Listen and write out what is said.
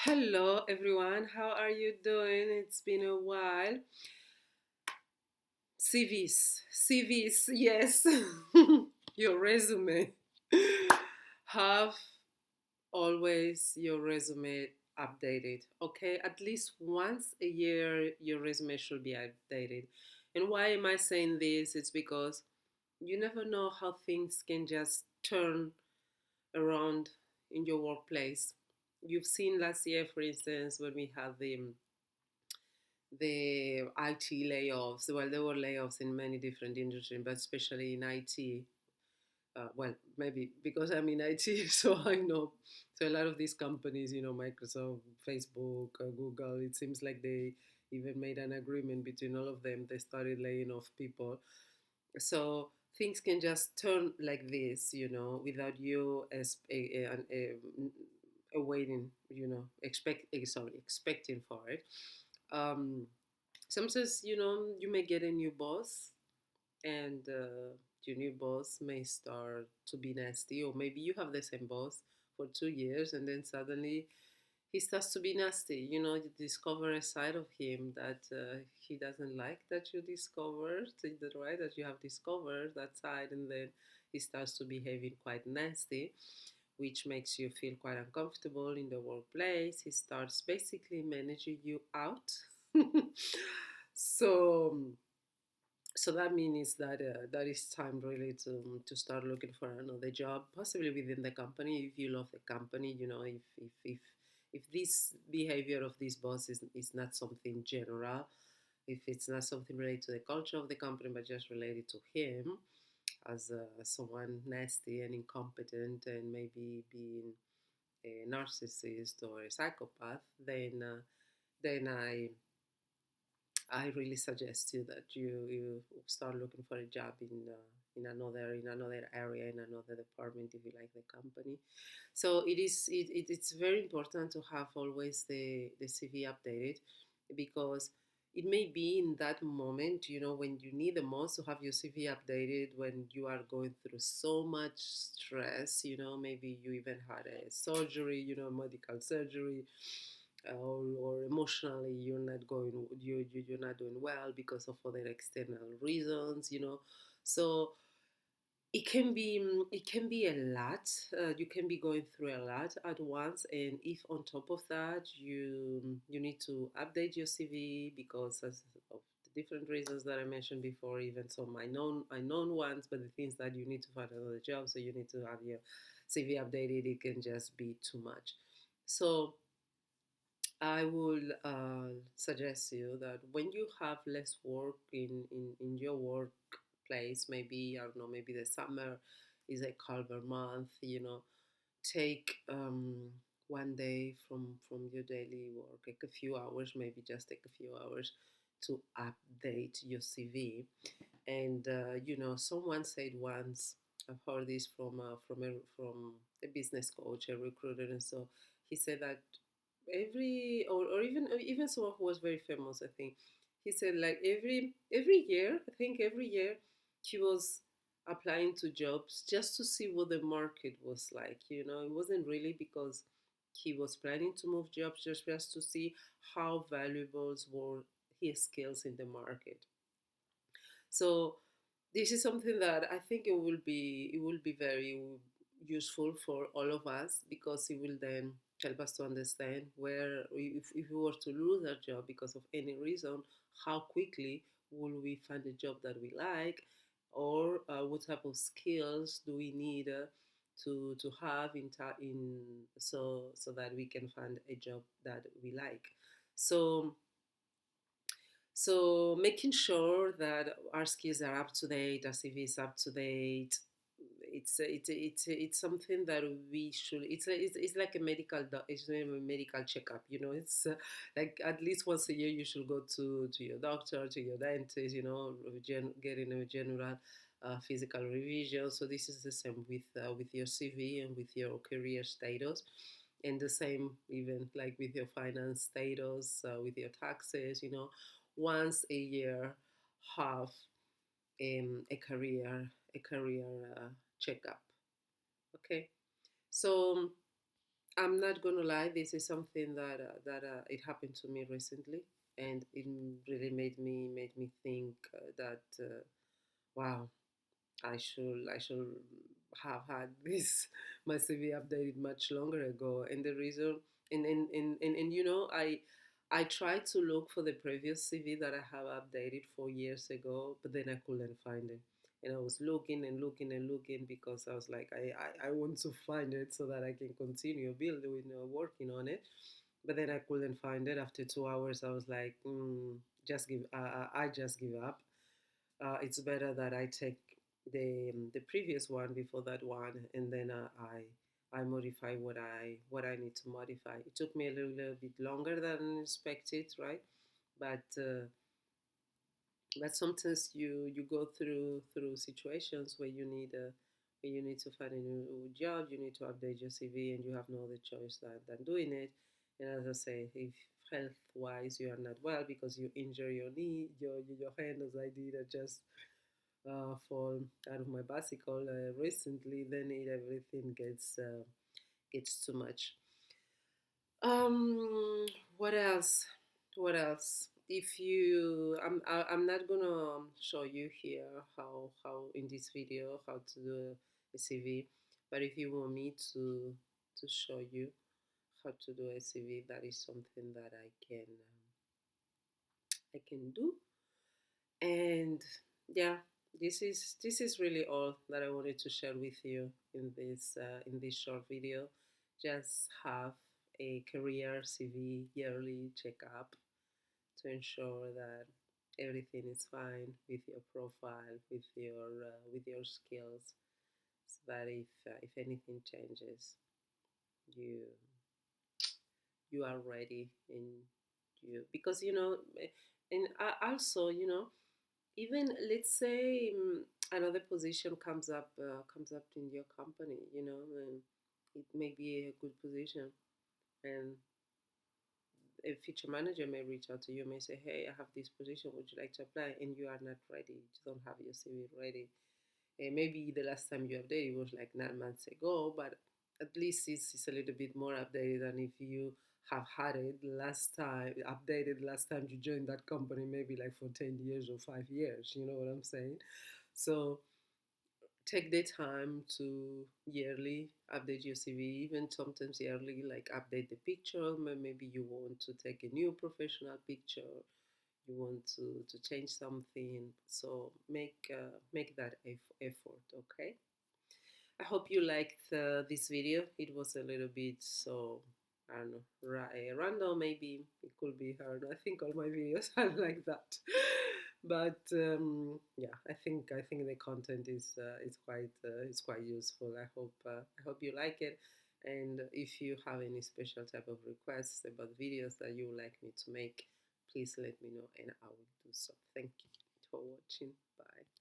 Hello, everyone. How are you doing? It's been a while. CVs, yes. Your resume. Have always your resume updated. Okay, at least once a year, your resume should be updated. And why am I saying this? It's because you never know how things can just turn around in your workplace. You've seen last year, for instance, when we had the IT layoffs. Well, there were layoffs in many different industries, but especially in IT. Well, maybe because I'm in IT, so I know. So a lot of these companies, Microsoft, Facebook, Google, it seems like they even made an agreement between all of them. They started laying off people. So things can just turn like this, without you as a waiting, expecting for it. Um, Sometimes, you may get a new boss, and your new boss may start to be nasty, or maybe you have the same boss for 2 years, and then suddenly he starts to be nasty. You discover a side of him that he doesn't like that you discovered, right? That you have discovered that side, and then he starts to behaving quite nasty, which makes you feel quite uncomfortable in the workplace. He starts basically managing you out. so so that means that that is time really to start looking for another job, possibly within the company if you love the company. If this behavior of this boss is not something general, if it's not something related to the culture of the company but just related to him as someone nasty and incompetent and maybe being a narcissist or a psychopath, then I really suggest you that you start looking for a job in another area, in another department, if you like the company. So it's very important to have always the CV updated, because it may be in that moment, when you need the most to have your CV updated, when you are going through so much stress. Maybe you even had a surgery, medical surgery, or emotionally you're not doing well because of other external reasons. So it can be a lot. You can be going through a lot at once, and if on top of that you need to update your CV because of the different reasons that I mentioned before, even some I known ones, but the things that you need to find another job, so you need to have your CV updated, it can just be too much. So I would suggest you that when you have less work in your workplace, maybe, I don't know, maybe the summer is a calmer month, take one day from your daily work, like a few hours, maybe just take a few hours to update your CV. And someone said once, I've heard this from a business coach, a recruiter, and so he said that or even someone who was very famous, I think, he said like every year, I think every year he was applying to jobs just to see what the market was like. It wasn't really because he was planning to move jobs, just to see how valuable were his skills in the market. So this is something that I think it will be very useful for all of us, because it will then help us to understand where if we were to lose our job because of any reason, how quickly will we find a job that we like, or what type of skills do we need to have so that we can find a job that we like. So so making sure that our skills are up to date, our CV is up to date. It's something that we should. It's like a it's a medical checkup. It's like at least once a year you should go to your doctor, to your dentist. Getting a general physical revision. So this is the same with your CV and with your career status, and the same even like with your finance status, with your taxes. Once a year, have a career checkup. Okay, so I'm not gonna lie. This is something that it happened to me recently, and it really made me think that wow, I should have had this my CV updated much longer ago. And the reason, and you know, I tried to look for the previous CV that I have updated 4 years ago, but then I couldn't find it. And I was looking and looking and looking because I was like, I want to find it so that I can continue building, working on it. But then I couldn't find it. After 2 hours, I was like, just give. I just give up. It's better that I take the previous one before that one, and then I modify what I need to modify. It took me a little bit longer than expected, right? But but sometimes you go through situations where you need to find a new job, you need to update your CV, and you have no other choice than doing it. And as I say, if health wise you are not well because you injure your knee, your hand, as I did, I just fall out of my bicycle recently, then everything gets too much. Um, what else? What else? If you, I'm not gonna show you here how in this video how to do a CV, but if you want me to show you how to do a CV, that is something that I can do. And yeah, this is really all that I wanted to share with you in this short video. Just have a career CV yearly checkup to ensure that everything is fine with your profile, with your skills, so that if anything changes, you you are ready, and you because and also even let's say another position comes up in your company, and it may be a good position, and a future manager may reach out to you, may say, hey, I have this position, would you like to apply? And you are not ready, you don't have your CV ready. And maybe the last time you updated was like 9 months ago, but at least it's a little bit more updated than if you have had it last time, updated last time you joined that company, maybe like for 10 years or 5 years. You know what I'm saying? So take the time to yearly update your CV, even sometimes yearly, like update the picture. Maybe you want to take a new professional picture, you want to change something. So make that effort, okay? I hope you liked this video. It was a little bit so, I don't know, random. Maybe it could be hard. I think all my videos are like that. But yeah, I think the content is quite useful. I hope you like it. And if you have any special type of requests about videos that you would like me to make, please let me know and I will do so. Thank you for watching. Bye.